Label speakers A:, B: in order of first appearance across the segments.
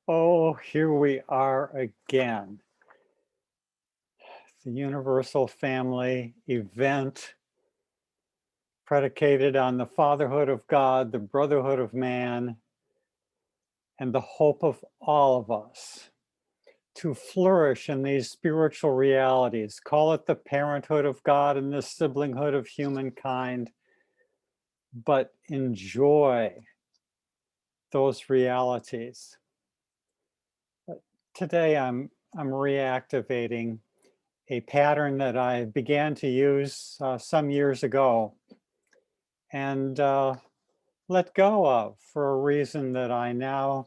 A: Oh, here we are again. The universal family event predicated on the fatherhood of God, the brotherhood of man, and the hope of all of us to flourish in these spiritual realities. Call it the parenthood of God and the siblinghood of humankind, but enjoy those realities. Today I'm reactivating a pattern that I began to use some years ago and let go of for a reason that I now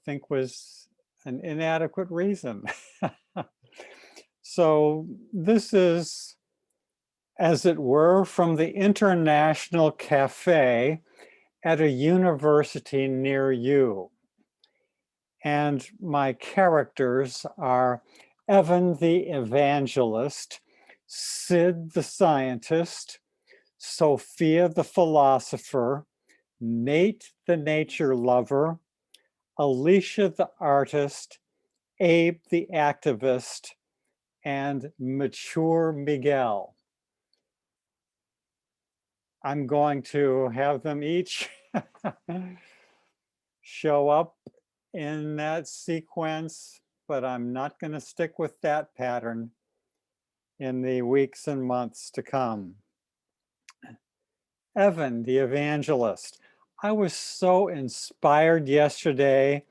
A: think was an inadequate reason. So this is, as it were, from the International Cafe at a university near you. And my characters are Evan the evangelist, Sid the scientist, Sophia the philosopher, Nate the nature lover, Alicia the artist, Abe the activist, and mature Miguel. I'm going to have them each show up in that sequence, but I'm not going to stick with that pattern in the weeks and months to come. Evan, the evangelist. I was so inspired yesterday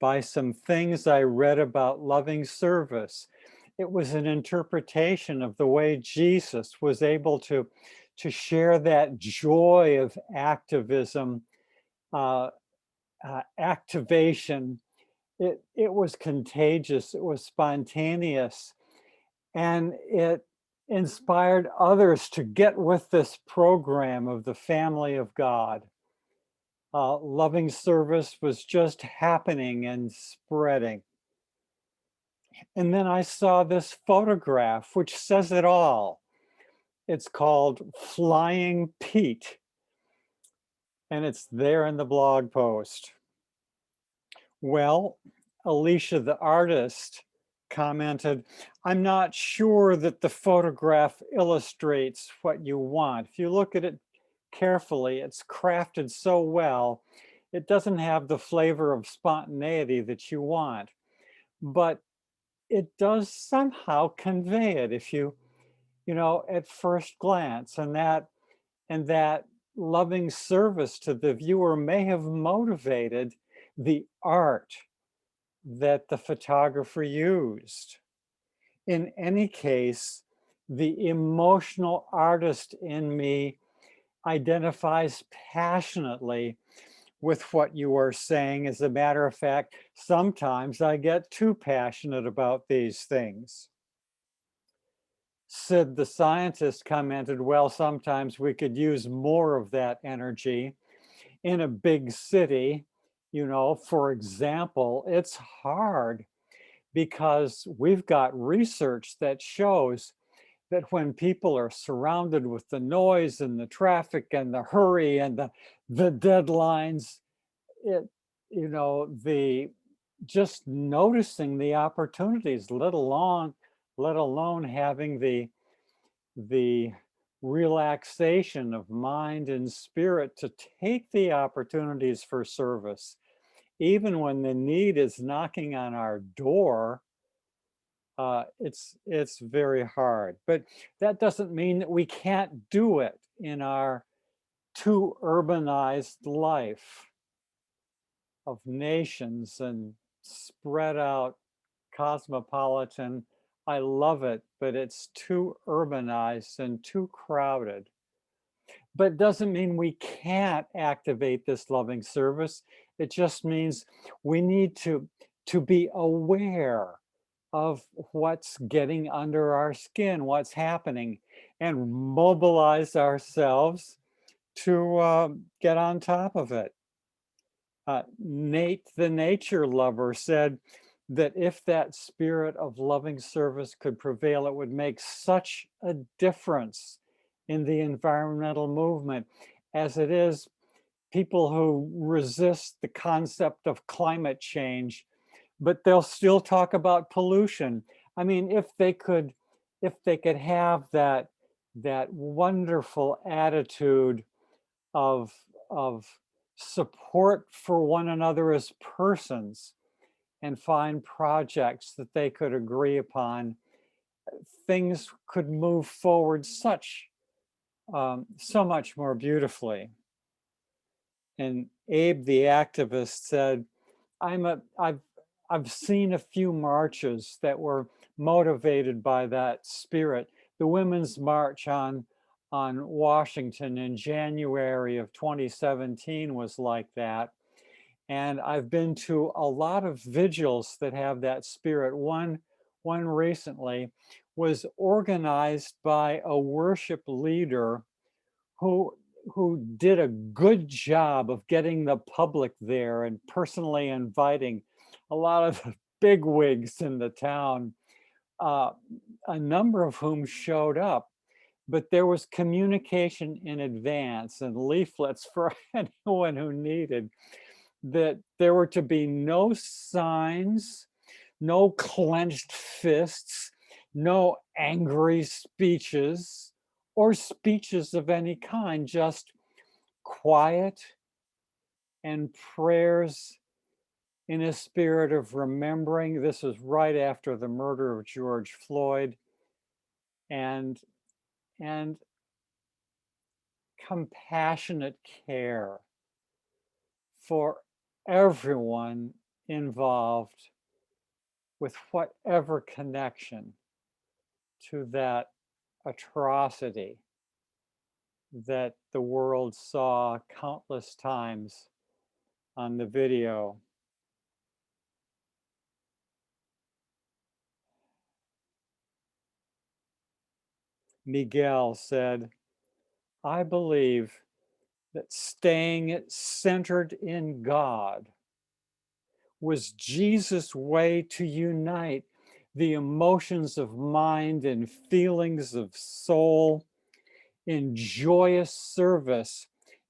A: by some things I read about loving service. It was an interpretation of the way Jesus was able to share that joy of activism, uh, activation. It was contagious, it was spontaneous, and it inspired others to get with this program of the family of God. Loving service was just happening and spreading. And then I saw this photograph, which says it all. It's called Flying Pete, and it's there in the blog post. Well, Alicia, the artist, commented, I'm not sure that the photograph illustrates what you want. If you look at it carefully, it's crafted so well, it doesn't have the flavor of spontaneity that you want, but it does somehow convey it if you at first glance, and that loving service to the viewer may have motivated the art that the photographer used. In any case, the emotional artist in me identifies passionately with what you are saying. As a matter of fact, sometimes I get too passionate about these things. Sid the scientist commented, well, sometimes we could use more of that energy in a big city. For example, it's hard because we've got research that shows that when people are surrounded with the noise and the traffic and the hurry and the deadlines, the just noticing the opportunities, let alone having the relaxation of mind and spirit to take the opportunities for service, even when the need is knocking on our door. It's very hard, but that doesn't mean that we can't do it in our too urbanized life of nations and spread out cosmopolitan. I love it, but it's too urbanized and too crowded. But it doesn't mean we can't activate this loving service. It just means we need to be aware of what's getting under our skin, what's happening, and mobilize ourselves to get on top of it. Nate, the nature lover, said that if that spirit of loving service could prevail, it would make such a difference in the environmental movement. As it is, people who resist the concept of climate change, but they'll still talk about pollution. I mean, if they could have that wonderful attitude of of support for one another as persons and find projects that they could agree upon, things could move forward so much more beautifully. And Abe, the activist, said, I've seen a few marches that were motivated by that spirit. The Women's March on Washington in January of 2017 was like that. And I've been to a lot of vigils that have that spirit. One recently was organized by a worship leader who did a good job of getting the public there and personally inviting a lot of the bigwigs in the town, uh, a number of whom showed up. But there was communication in advance and leaflets for anyone who needed, that there were to be no signs, no clenched fists, no angry speeches or speeches of any kind, just quiet and prayers in a spirit of remembering. This was right after the murder of George Floyd, and and compassionate care for everyone involved with whatever connection to that atrocity that the world saw countless times on the video. Miguel said, I believe that staying centered in God was Jesus' way to unite the emotions of mind and feelings of soul in joyous service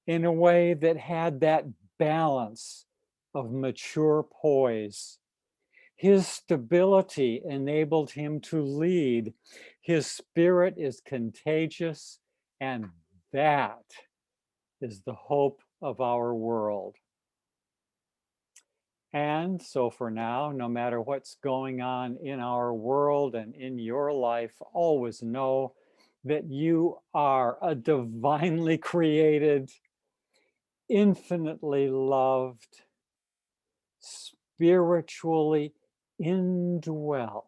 A: in a way that had that balance of mature poise. His stability enabled him to lead. His spirit is contagious, and that is the hope of our world. And so for now, no matter what's going on in our world and in your life, always know that you are a divinely created, infinitely loved, spiritually indwelt.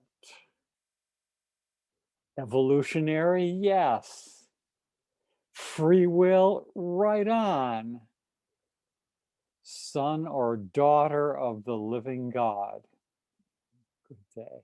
A: Evolutionary, yes. Free will, right on. Son or daughter of the living God. Good day.